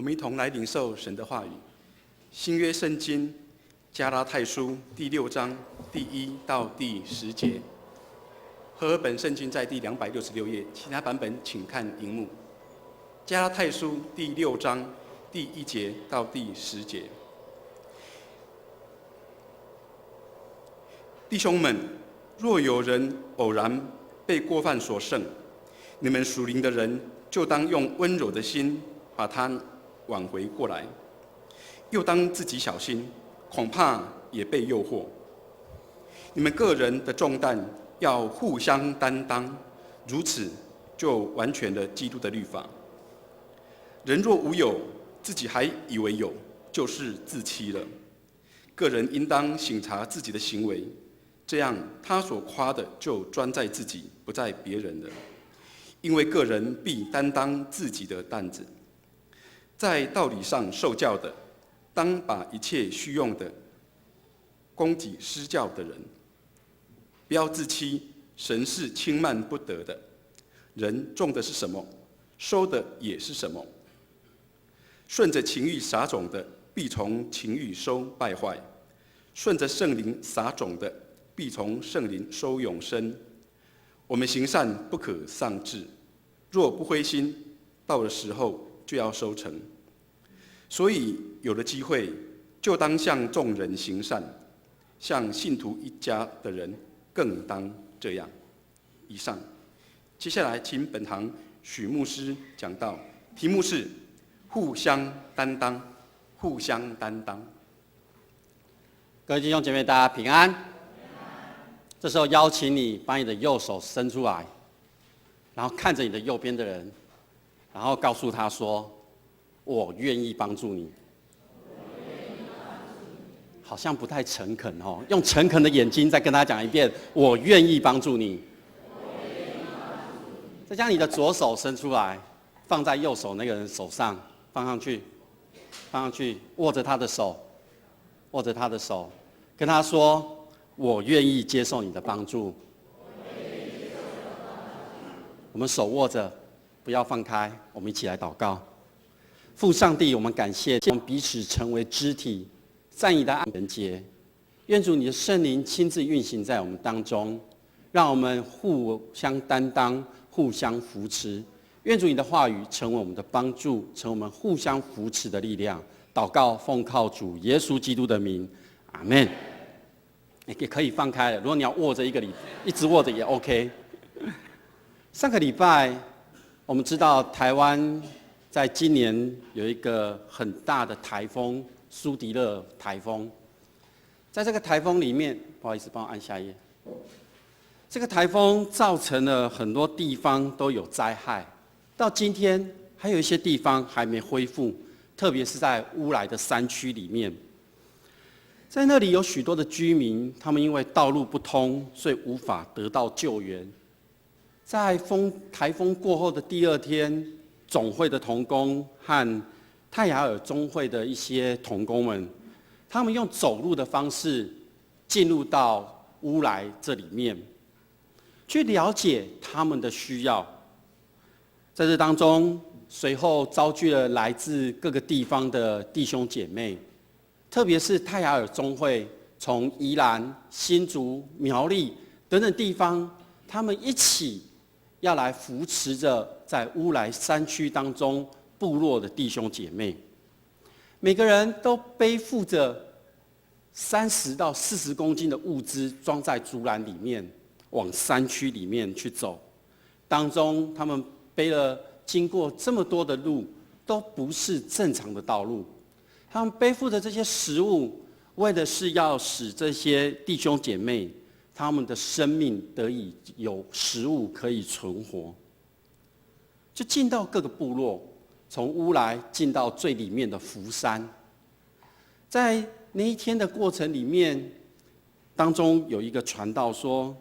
我们一同来领受神的话语。新约圣经加拉太书第6章第1到第10节。和合本圣经在第266页，其他版本请看荧幕。加拉太书第6章第1节到第10节。弟兄们，若有人偶然被过犯所胜，你们属灵的人就当用温柔的心把他挽回过来，又当自己小心，恐怕也被诱惑。你们个人的重担要互相担当，如此就完全了基督的律法。人若无有，自己还以为有，就是自欺了。个人应当省察自己的行为，这样他所夸的就专在自己，不在别人了。因为个人必担当自己的担子。在道理上受教的，当把一切需用的供给施教的人。不要自欺，神是轻慢不得的。人种的是什么，收的也是什么。顺着情欲撒种的，必从情欲收败坏；顺着圣灵撒种的，必从圣灵收永生。我们行善不可丧志，若不灰心，到了时候就要收成。所以有了机会，就当向众人行善，向信徒一家的人更当这样。以上，接下来请本堂许牧师讲道，题目是互相担当，互相担当。各位弟兄姐妹，大家平安。这时候邀请你把你的右手伸出来，然后看着你的右边的人，然后告诉他说：“我愿意帮助你。”好像不太诚恳哦，用诚恳的眼睛再跟他讲一遍：“我愿意帮助你。”再将你的左手伸出来，放在右手那个人手上，放上去，握着他的手，跟他说：“我愿意接受你的帮助。”我们手握着，不要放开，我们一起来祷告。父上帝，我们感谢我们彼此成为肢体，在你的爱人节，愿主你的圣灵亲自运行在我们当中，让我们互相担当，互相扶持。愿主你的话语成为我们的帮助，成为我们互相扶持的力量。祷告奉靠主耶稣基督的名，阿们。也可以放开了，如果你要握着一直握着也 OK。上个礼拜，我们知道台湾在今年有一个很大的台风苏迪勒台风，在这个台风里面，不好意思，帮我按下一页。这个台风造成了很多地方都有灾害，到今天还有一些地方还没恢复，特别是在乌来的山区里面。在那里有许多的居民，他们因为道路不通，所以无法得到救援。在台风过后的第2天，总会的同工和泰雅尔中会的一些同工们，他们用走路的方式进入到乌来这里面，去了解他们的需要。在这当中，随后召聚了来自各个地方的弟兄姐妹，特别是泰雅尔中会从宜兰、新竹、苗栗等等地方，他们一起要来扶持着在乌来山区当中部落的弟兄姐妹，每个人都背负着30到40公斤的物资，装在竹篮里面，往山区里面去走。当中，他们背了经过这么多的路，都不是正常的道路。他们背负着这些食物，为的是要使这些弟兄姐妹他们的生命得以有食物可以存活。就进到各个部落，从乌来进到最里面的福山。在那一天的过程里面，当中有一个传道说，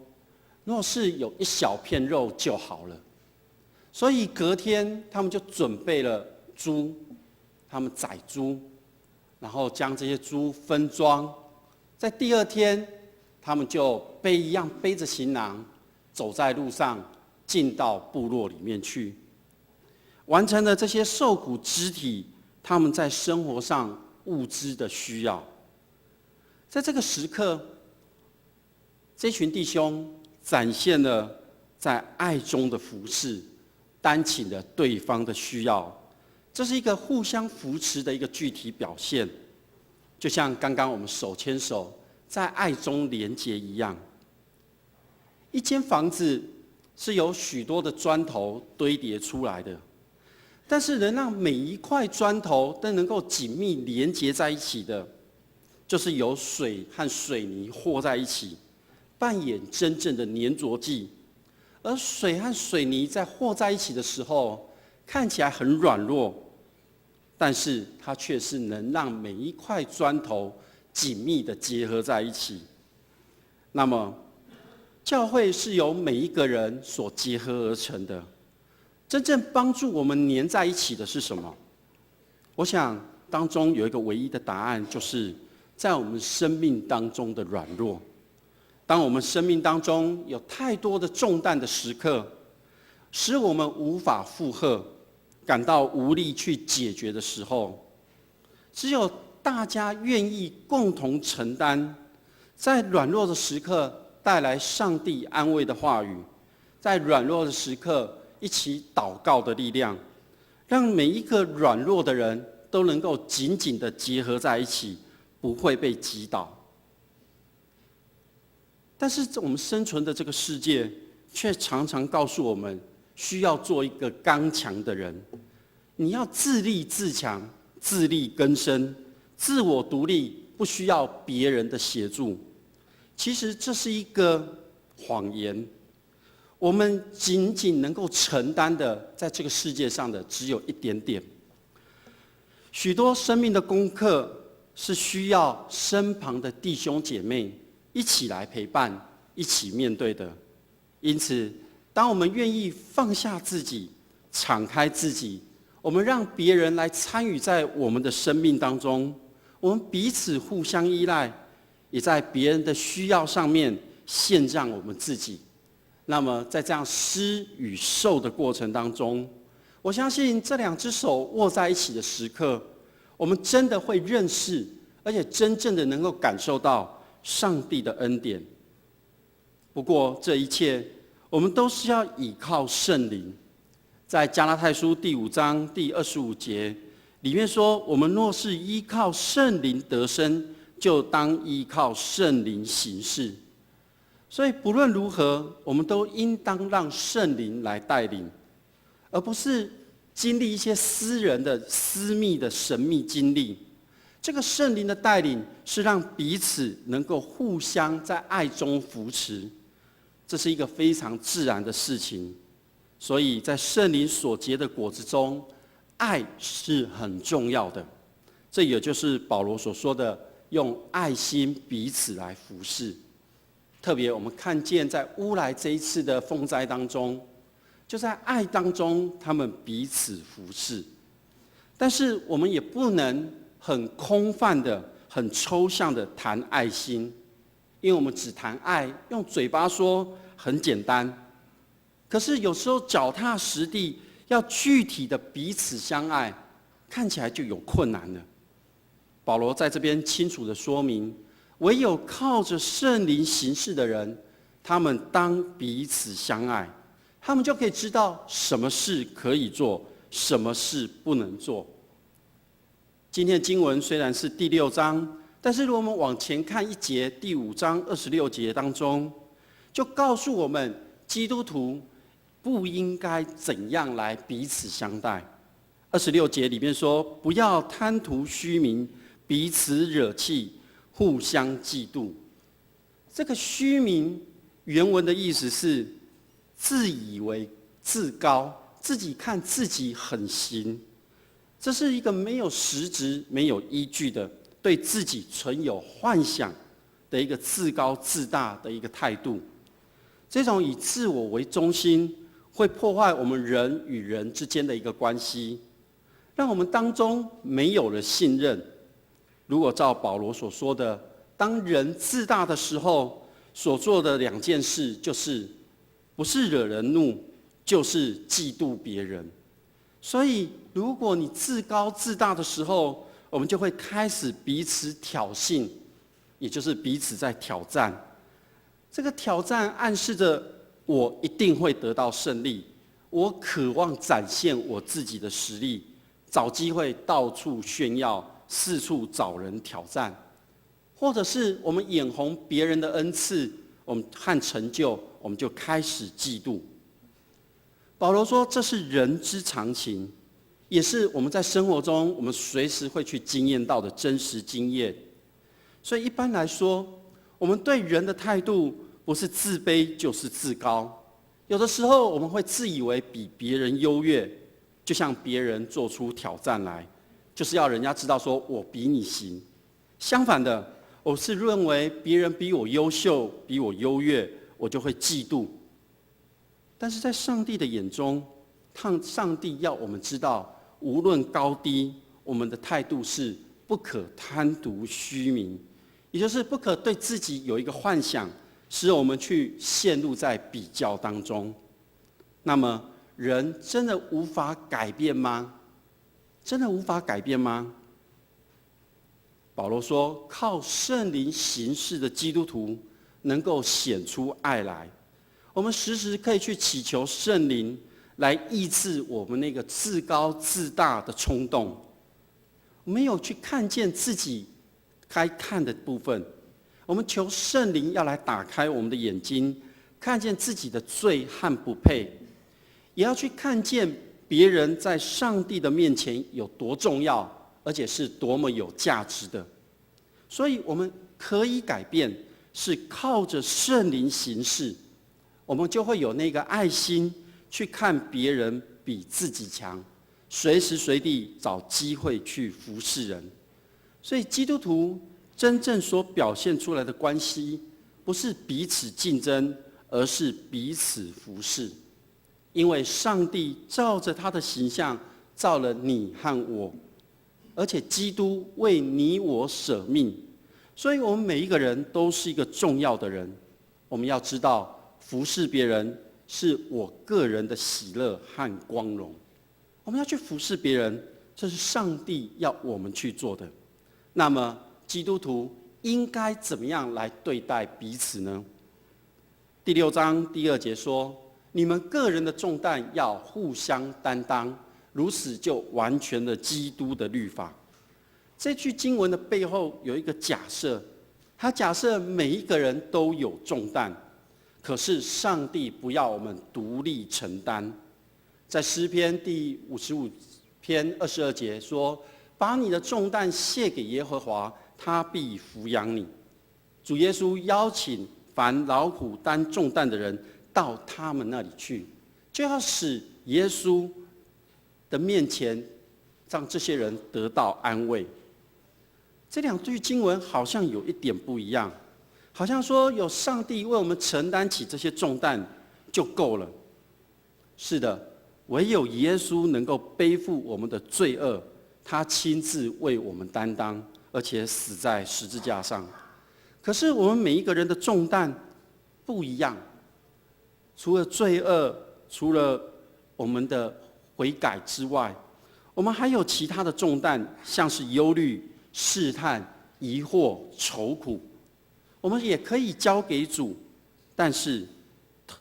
若是有一小片肉就好了。所以隔天他们就准备了猪，他们宰猪，然后将这些猪分装。在第2天，他们就背着行囊，走在路上，进到部落里面去，完成了这些受苦肢体他们在生活上物资的需要。在这个时刻，这群弟兄展现了在爱中的服侍，担起了对方的需要。这是一个互相扶持的一个具体表现，就像刚刚我们手牵手在爱中连结一样。一间房子是由许多的砖头堆叠出来的，但是能让每一块砖头都能够紧密连结在一起的，就是由水和水泥和在一起，扮演真正的粘着剂。而水和水泥在和在一起的时候，看起来很软弱，但是它却是能让每一块砖头紧密的结合在一起。那么，教会是由每一个人所结合而成的。真正帮助我们粘在一起的是什么？我想当中有一个唯一的答案，就是在我们生命当中的软弱。当我们生命当中有太多的重担的时刻，使我们无法负荷，感到无力去解决的时候，只有大家愿意共同承担，在软弱的时刻带来上帝安慰的话语，在软弱的时刻一起祷告的力量，让每一个软弱的人都能够紧紧的结合在一起，不会被击倒。但是我们生存的这个世界，却常常告诉我们，需要做一个刚强的人。你要自立自强，自力更生，自我独立，不需要别人的协助。其实这是一个谎言。我们仅仅能够承担的，在这个世界上的只有一点点。许多生命的功课是需要身旁的弟兄姐妹一起来陪伴，一起面对的。因此，当我们愿意放下自己，敞开自己，我们让别人来参与在我们的生命当中，我们彼此互相依赖，也在别人的需要上面献上我们自己。那么，在这样施与受的过程当中，我相信这两只手握在一起的时刻，我们真的会认识，而且真正的能够感受到上帝的恩典。不过，这一切我们都是要倚靠圣灵。在加拉太书第5章第25节里面说，我们若是依靠圣灵得生，就当依靠圣灵行事。所以不论如何，我们都应当让圣灵来带领，而不是经历一些私人的私密的神秘经历。这个圣灵的带领是让彼此能够互相在爱中扶持，这是一个非常自然的事情。所以在圣灵所结的果子中，爱是很重要的。这也就是保罗所说的，用爱心彼此来服侍。特别我们看见在乌来这一次的风灾当中，就在爱当中，他们彼此服侍。但是我们也不能很空泛的、很抽象的谈爱心，因为我们只谈爱，用嘴巴说很简单，可是有时候脚踏实地，要具体的彼此相爱，看起来就有困难了。保罗在这边清楚的说明，唯有靠着圣灵行事的人，他们当彼此相爱，他们就可以知道什么事可以做，什么事不能做。今天的经文虽然是第6章，但是如果我们往前看一节，第5章26节当中，就告诉我们基督徒不应该怎样来彼此相待。26节里面说，不要贪图虚名，彼此惹气，互相嫉妒。这个虚名原文的意思是自以为自高，自己看自己很行。这是一个没有实质、没有依据的，对自己存有幻想的一个自高自大的一个态度。这种以自我为中心，会破坏我们人与人之间的一个关系，让我们当中没有了信任。如果照保罗所说的，当人自大的时候，所做的2件事就是，不是惹人怒，就是嫉妒别人。所以，如果你自高自大的时候，我们就会开始彼此挑衅，也就是彼此在挑战。这个挑战暗示着我一定会得到胜利，我渴望展现我自己的实力，找机会到处炫耀，四处找人挑战，或者是我们眼红别人的恩赐，我们和成就，我们就开始嫉妒。保罗说，这是人之常情，也是我们在生活中我们随时会去经验到的真实经验。所以一般来说，我们对人的态度不是自卑就是自高。有的时候我们会自以为比别人优越，就向别人做出挑战来，就是要人家知道说我比你行。相反的，我是认为别人比我优秀，比我优越，我就会嫉妒。但是在上帝的眼中，上帝要我们知道，无论高低，我们的态度是不可贪图虚名，也就是不可对自己有一个幻想，使我们去陷入在比较当中。那么，人真的无法改变吗？真的无法改变吗？保罗说，靠圣灵行事的基督徒能够显出爱来。我们时时可以去祈求圣灵来抑制我们那个自高自大的冲动，没有去看见自己该看的部分。我们求圣灵要来打开我们的眼睛，看见自己的罪和不配，也要去看见别人在上帝的面前有多重要，而且是多么有价值的。所以我们可以改变，是靠着圣灵行事，我们就会有那个爱心去看别人比自己强，随时随地找机会去服侍人。所以基督徒真正所表现出来的关系，不是彼此竞争，而是彼此服侍。因为上帝照着他的形象造了你和我，而且基督为你我舍命，所以我们每一个人都是一个重要的人。我们要知道，服侍别人是我个人的喜乐和光荣。我们要去服侍别人，这是上帝要我们去做的。那么基督徒应该怎么样来对待彼此呢？第6章第2节说，你们个人的重担要互相担当，如此就完全了基督的律法。这句经文的背后有一个假设，他假设每一个人都有重担，可是上帝不要我们独立承担。在诗篇第55篇22节说，把你的重担卸给耶和华，他必抚养你。主耶稣邀请凡劳苦担重担的人到他们那里去，就要使耶稣的面前让这些人得到安慰。这两句经文好像有一点不一样，好像说有上帝为我们承担起这些重担就够了。是的，唯有耶稣能够背负我们的罪恶，他亲自为我们担当，而且死在十字架上。可是我们每一个人的重担不一样，除了罪恶，除了我们的悔改之外，我们还有其他的重担，像是忧虑、试探、疑惑、愁苦，我们也可以交给主。但是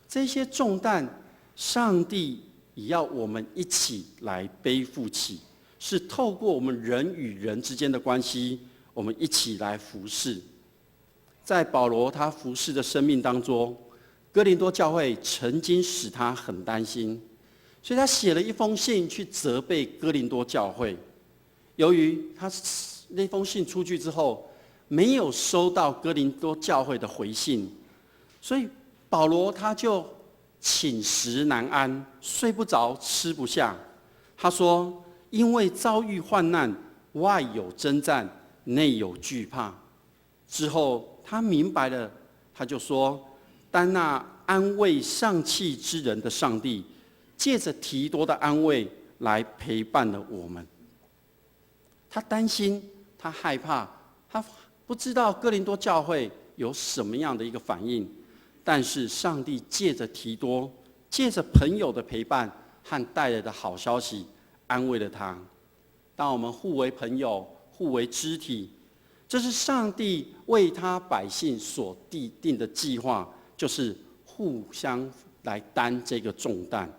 这些重担，上帝也要我们一起来背负起，是透过我们人与人之间的关系，我们一起来服侍。在保罗他服侍的生命当中，哥林多教会曾经使他很担心，所以他写了一封信去责备哥林多教会。由于他那封信出去之后，没有收到哥林多教会的回信，所以保罗他就寝食难安，睡不着，吃不下。他说，因为遭遇患难，外有征战，内有惧怕。之后他明白了，他就说，但那安慰丧气之人的上帝，借着提多的安慰来陪伴了我们。他担心，他害怕，他不知道哥林多教会有什么样的一个反应，但是上帝借着提多，借着朋友的陪伴和带来的好消息，安慰了他。当我们互为朋友、互为肢体，这是上帝为他百姓所定的计划，就是互相来担这个重担。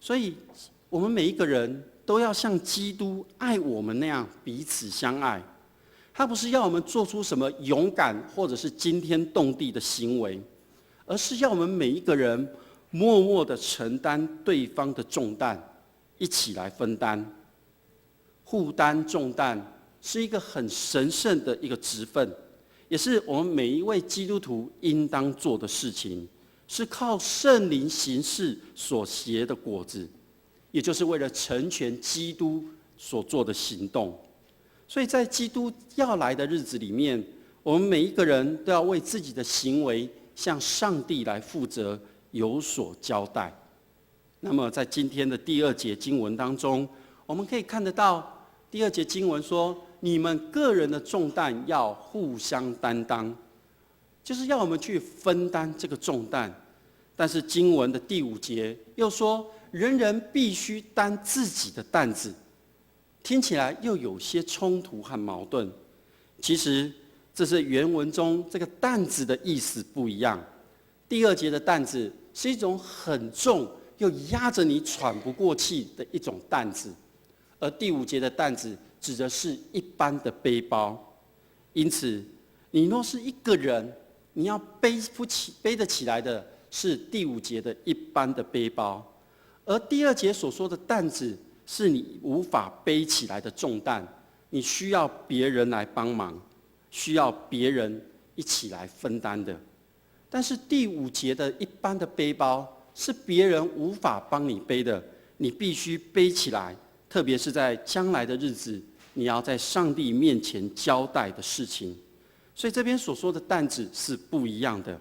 所以，我们每一个人都要像基督爱我们那样彼此相爱。他不是要我们做出什么勇敢或者是惊天动地的行为，而是要我们每一个人默默地承担对方的重担，一起来分担。互担重担是一个很神圣的一个职分，也是我们每一位基督徒应当做的事情，是靠圣灵行事所结的果子，也就是为了成全基督所做的行动。所以在基督要来的日子里面，我们每一个人都要为自己的行为向上帝来负责，有所交代。那么在今天的第2节经文当中，我们可以看得到第2节经文说，你们个人的重担要互相担当，就是要我们去分担这个重担。但是经文的第5节又说，人人必须担自己的担子，听起来又有些冲突和矛盾。其实这是原文中这个担子的意思不一样。第2节的担子是一种很重又压着你喘不过气的一种担子，而第5节的担子指的是一般的背包。因此，你若是一个人，你要背得起来的是第5节的一般的背包，而第2节所说的担子是你无法背起来的重担，你需要别人来帮忙，需要别人一起来分担的。但是第5节的一般的背包是别人无法帮你背的，你必须背起来，特别是在将来的日子，你要在上帝面前交代的事情。所以这边所说的担子是不一样的。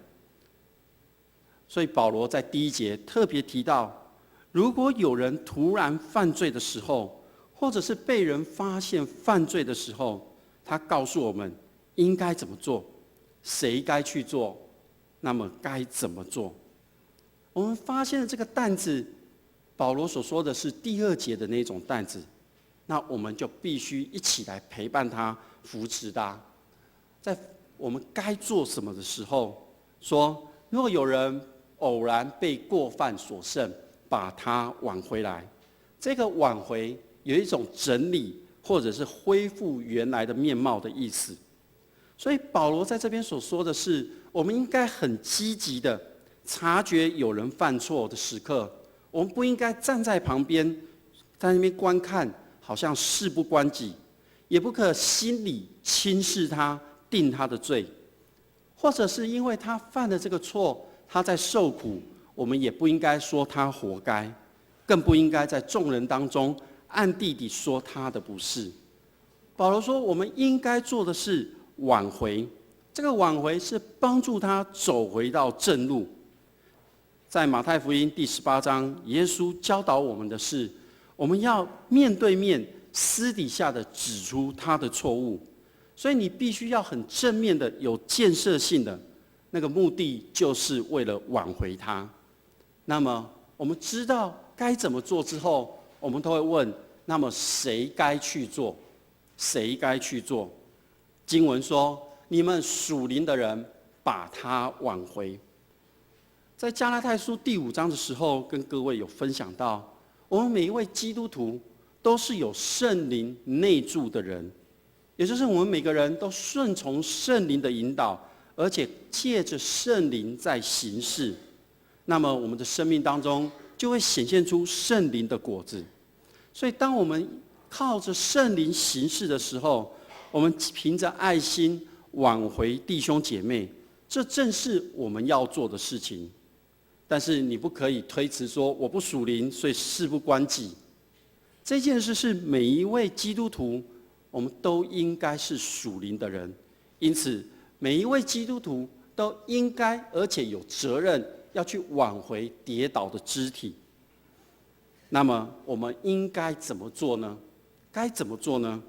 所以保罗在第1节特别提到，如果有人突然犯罪的时候，或者是被人发现犯罪的时候，他告诉我们应该怎么做，谁该去做，那么该怎么做。我们发现了这个担子，保罗所说的是第2节的那种担子，那我们就必须一起来陪伴他、扶持他。在我们该做什么的时候，说如果有人偶然被过犯所胜，把他挽回来。这个挽回有一种整理或者是恢复原来的面貌的意思。所以保罗在这边所说的是，我们应该很积极的察觉有人犯错的时刻，我们不应该站在旁边在那边观看，好像事不关己，也不可心里轻视他，定他的罪，或者是因为他犯了这个错，他在受苦，我们也不应该说他活该，更不应该在众人当中暗地里说他的不是。保罗说，我们应该做的是挽回，这个挽回是帮助他走回到正路。在马太福音第18章，耶稣教导我们的是，我们要面对面、私底下的指出他的错误。所以你必须要很正面的、有建设性的，那个目的就是为了挽回他。那么我们知道该怎么做之后，我们都会问：那么谁该去做？谁该去做？经文说：你们属灵的人把他挽回。在加拉太书第5章的时候，跟各位有分享到，我们每一位基督徒都是有圣灵内住的人，也就是我们每个人都顺从圣灵的引导，而且借着圣灵在行事。那么我们的生命当中就会显现出圣灵的果子。所以当我们靠着圣灵行事的时候，我们凭着爱心挽回弟兄姐妹，这正是我们要做的事情。但是你不可以推辞说我不属灵，所以事不关己。这件事是每一位基督徒，我们都应该是属灵的人，因此每一位基督徒都应该而且有责任要去挽回跌倒的肢体。那么我们应该怎么做呢？该怎么做呢？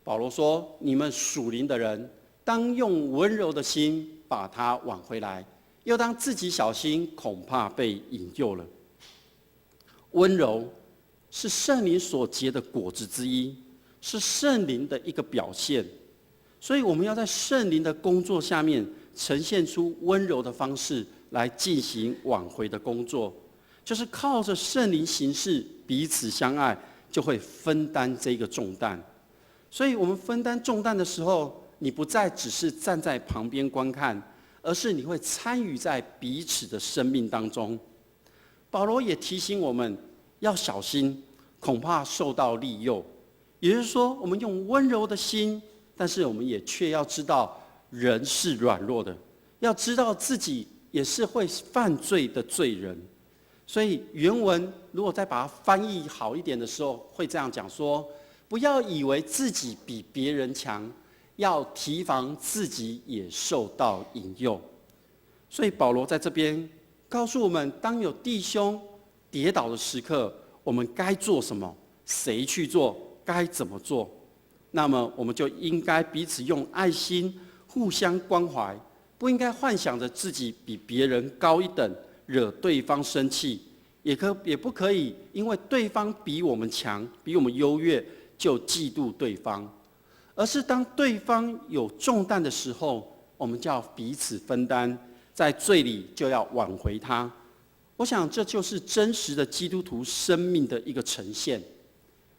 保罗说：你们属灵的人当用温柔的心把他挽回来，又当自己小心，恐怕被引诱了。温柔是圣灵所结的果子之一，是圣灵的一个表现。所以我们要在圣灵的工作下面，呈现出温柔的方式来进行挽回的工作，就是靠着圣灵行事，彼此相爱，就会分担这个重担。所以我们分担重担的时候，你不再只是站在旁边观看，而是你会参与在彼此的生命当中。保罗也提醒我们要小心，恐怕受到利诱。也就是说，我们用温柔的心，但是我们也却要知道人是软弱的，要知道自己也是会犯罪的罪人。所以原文如果再把它翻译好一点的时候，会这样讲说：不要以为自己比别人强，要提防自己也受到引诱。所以保罗在这边告诉我们，当有弟兄跌倒的时刻，我们该做什么，谁去做，该怎么做。那么我们就应该彼此用爱心互相关怀，不应该幻想着自己比别人高一等，惹对方生气，也不可以因为对方比我们强，比我们优越，就嫉妒对方。而是当对方有重担的时候，我们就要彼此分担，在罪里就要挽回他。我想这就是真实的基督徒生命的一个呈现。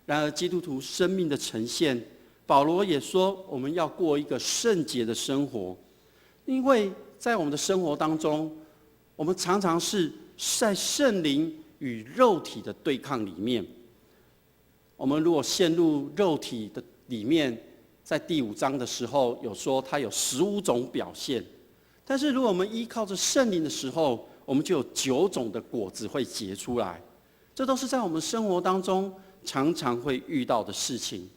然而基督徒生命的呈现，保罗也说我们要过一个圣洁的生活。因为在我们的生活当中，我们常常是在圣灵与肉体的对抗里面。我们如果陷入肉体的里面，在第5章的时候有说它有15种表现，但是如果我们依靠着圣灵的时候，我们就有9种的果子会结出来。这都是在我们生活当中常常会遇到的事情。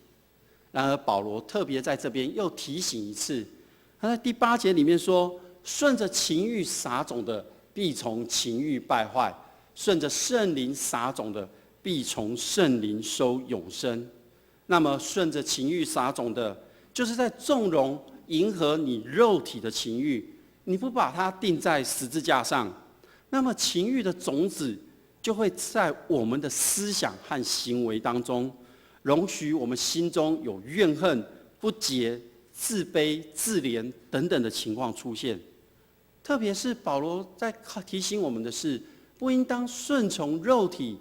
然而保罗特别在这边又提醒一次，他在第8节里面说：顺着情欲撒种的，必从情欲败坏；顺着圣灵撒种的，必从圣灵收永生。那么顺着情欲撒种的，就是在纵容迎合你肉体的情欲，你不把它钉在十字架上，那么情欲的种子就会在我们的思想和行为当中，容许我们心中有怨恨、不洁、自卑、自怜等等的情况出现。特别是保罗在提醒我们的是，不应当顺从肉体。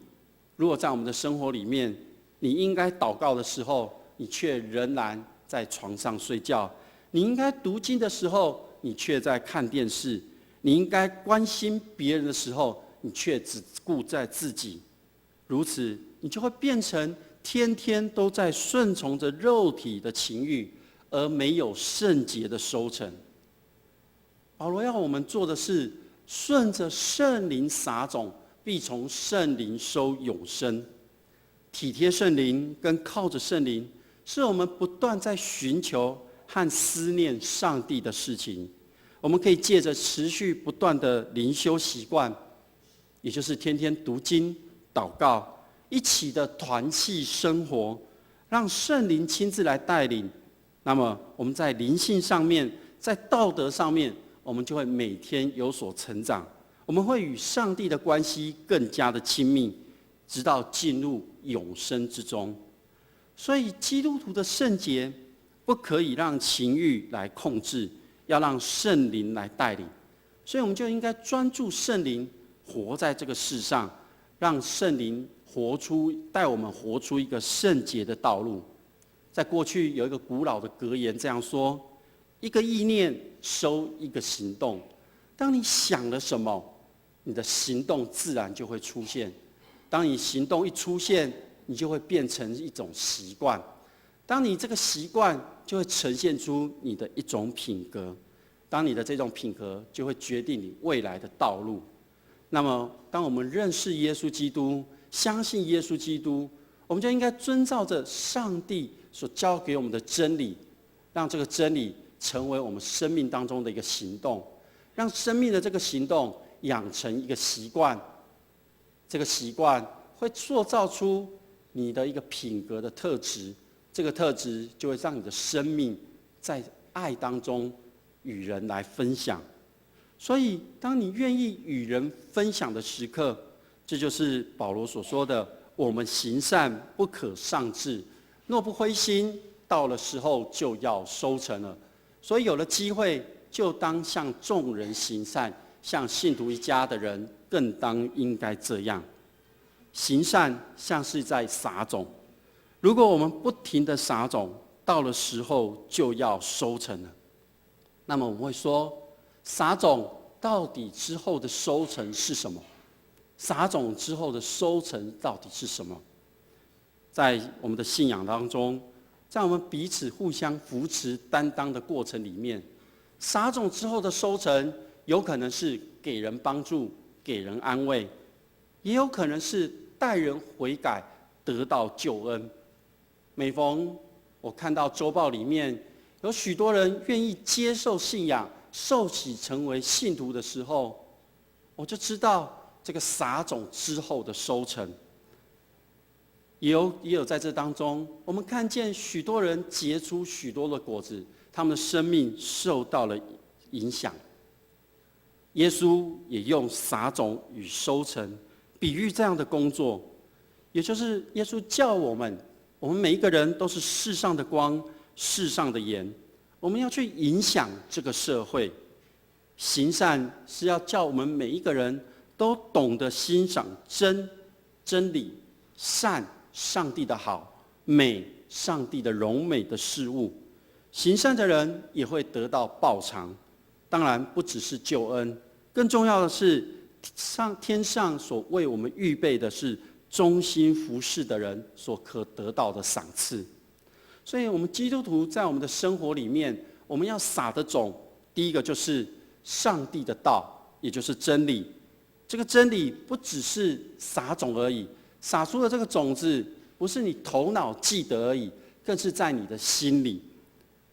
如果在我们的生活里面，你应该祷告的时候，你却仍然在床上睡觉；你应该读经的时候，你却在看电视；你应该关心别人的时候，你却只顾在自己。如此，你就会变成天天都在顺从着肉体的情欲，而没有圣洁的收成。保罗要我们做的是，顺着圣灵撒种，必从圣灵收永生。体贴圣灵跟靠着圣灵，是我们不断在寻求和思念上帝的事情。我们可以借着持续不断的灵修习惯，也就是天天读经、祷告，一起的团契生活，让圣灵亲自来带领。那么我们在灵性上面，在道德上面，我们就会每天有所成长。我们会与上帝的关系更加的亲密，直到进入永生之中。所以基督徒的圣洁不可以让情欲来控制，要让圣灵来带领。所以我们就应该专注圣灵，活在这个世上，让圣灵带我们活出一个圣洁的道路。在过去有一个古老的格言这样说：一个意念收一个行动。当你想了什么，你的行动自然就会出现。当你行动一出现，你就会变成一种习惯。当你这个习惯就会呈现出你的一种品格。当你的这种品格就会决定你未来的道路。那么当我们认识耶稣基督，相信耶稣基督，我们就应该遵照着上帝所教给我们的真理，让这个真理成为我们生命当中的一个行动，让生命的这个行动养成一个习惯。这个习惯会塑造出你的一个品格的特质，这个特质就会让你的生命在爱当中与人来分享。所以当你愿意与人分享的时刻，这就是保罗所说的，我们行善不可丧志，若不灰心，到了时候就要收成了。所以有了机会，就当向众人行善，像信徒一家的人更应该这样。行善像是在撒种，如果我们不停地撒种，到了时候就要收成了。那么我们会说，撒种到底之后的收成是什么？撒种之后的收成到底是什么？在我们的信仰当中，在我们彼此互相扶持担当的过程里面，撒种之后的收成有可能是给人帮助、给人安慰，也有可能是带人悔改、得到救恩。每逢我看到周报里面有许多人愿意接受信仰、受洗成为信徒的时候，我就知道这个撒种之后的收成。也有在这当中，我们看见许多人结出许多的果子，他们的生命受到了影响。耶稣也用撒种与收成比喻这样的工作，也就是耶稣叫我们每一个人都是世上的光，世上的盐，我们要去影响这个社会。行善是要叫我们每一个人都懂得欣赏真理、善上帝的好，美上帝的荣美的事物。行善的人也会得到报偿，当然不只是救恩，更重要的是天上所为我们预备的是忠心服侍的人所可得到的赏赐。所以我们基督徒在我们的生活里面，我们要撒的种，第一个就是上帝的道，也就是真理。这个真理不只是撒种而已，撒出的这个种子不是你头脑记得而已，更是在你的心里。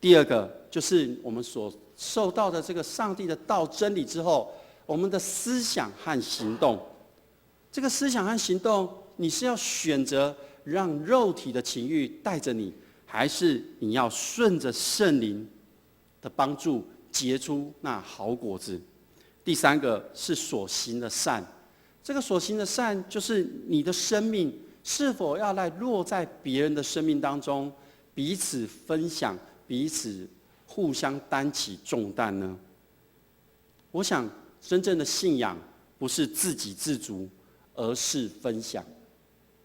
第二个就是我们所受到的这个上帝的道真理之后，我们的思想和行动。这个思想和行动，你是要选择让肉体的情欲带着你，还是你要顺着圣灵的帮助结出那好果子？第三个是所行的善，这个所行的善就是你的生命是否要来落在别人的生命当中，彼此分享，彼此互相担起重担呢？我想真正的信仰不是自给自足，而是分享。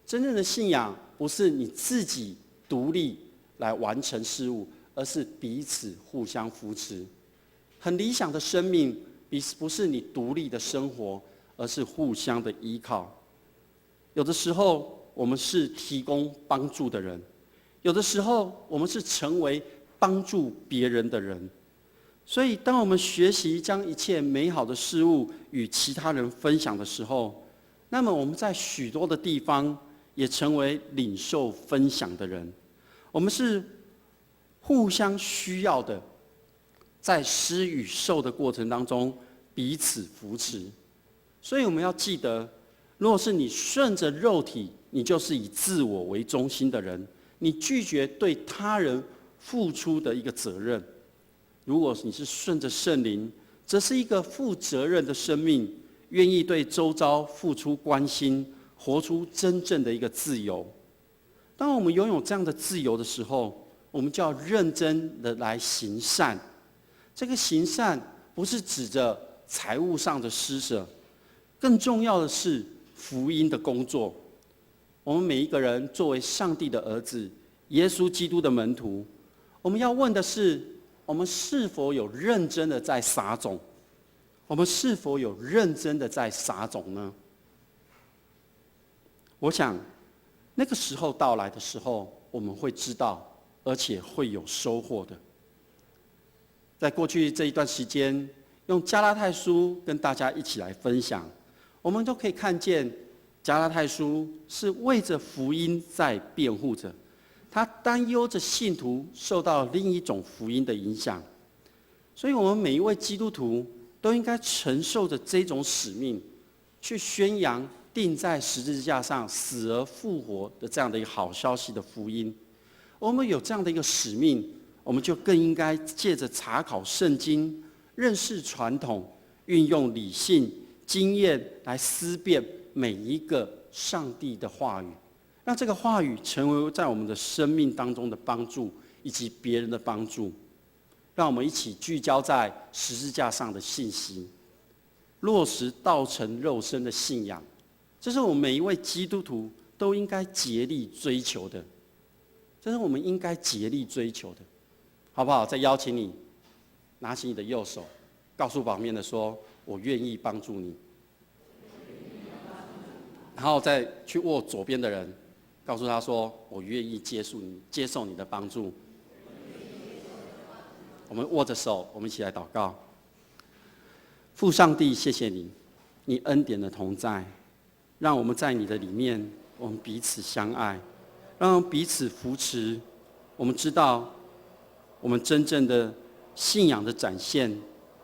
真正的信仰不是你自己独立来完成事物，而是彼此互相扶持。很理想的生命不是你独立的生活，而是互相的依靠。有的时候我们是提供帮助的人，有的时候我们是成为帮助别人的人。所以当我们学习将一切美好的事物与其他人分享的时候，那么我们在许多的地方也成为领受分享的人。我们是互相需要的，在施与受的过程当中彼此扶持。所以我们要记得，如果是你顺着肉体，你就是以自我为中心的人，你拒绝对他人付出的一个责任。如果你是顺着圣灵，则是一个负责任的生命，愿意对周遭付出关心，活出真正的一个自由。当我们拥有这样的自由的时候，我们就要认真的来行善。这个行善不是指着财务上的施舍，更重要的是福音的工作。我们每一个人作为上帝的儿子，耶稣基督的门徒，我们要问的是，我们是否有认真的在撒种？我们是否有认真的在撒种呢？我想那个时候到来的时候，我们会知道，而且会有收获的。在过去这一段时间，用加拉太书跟大家一起来分享，我们都可以看见加拉太书是为着福音在辩护着，他担忧着信徒受到另一种福音的影响。所以我们每一位基督徒都应该承受着这种使命，去宣扬钉在十字架上死而复活的这样的一个好消息的福音。我们有这样的一个使命，我们就更应该借着查考圣经，认识传统，运用理性经验来思辨每一个上帝的话语，让这个话语成为在我们的生命当中的帮助，以及别人的帮助。让我们一起聚焦在十字架上的信息，落实道成肉身的信仰。这是我们每一位基督徒都应该竭力追求的，这是我们应该竭力追求的，好不好？再邀请你拿起你的右手，告诉旁边的说：“我愿意帮助你。”然后再去握左边的人，告诉他说：“我愿意接受你的帮助。”我们握着手，我们一起来祷告。父上帝，谢谢你，你恩典的同在，让我们在你的里面，我们彼此相爱，让我们彼此扶持。我们知道，我们真正的信仰的展现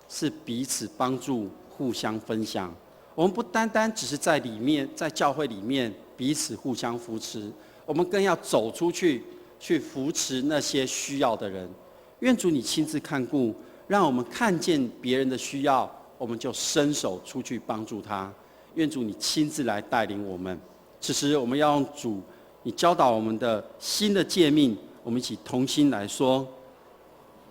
是彼此帮助、互相分享。我们不单单只是在里面，在教会里面彼此互相扶持，我们更要走出去，去扶持那些需要的人。愿主你亲自看顾，让我们看见别人的需要，我们就伸手出去帮助他。愿主你亲自来带领我们。此时我们要用主你教导我们的新的诫命，我们一起同心来说：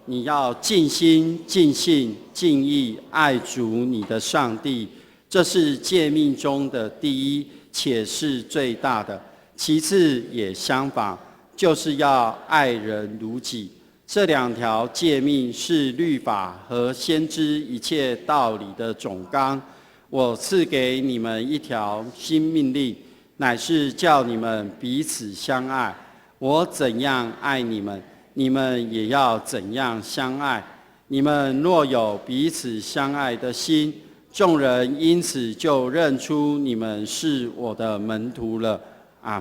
你要尽心、尽性、尽意爱主你的上帝，这是诫命中的第一，且是最大的。其次也相仿，就是要爱人如己。这两条诫命是律法和先知一切道理的总纲。我赐给你们一条新命令，乃是叫你们彼此相爱。我怎样爱你们，你们也要怎样相爱。你们若有彼此相爱的心，众人因此就认出你们是我的门徒了。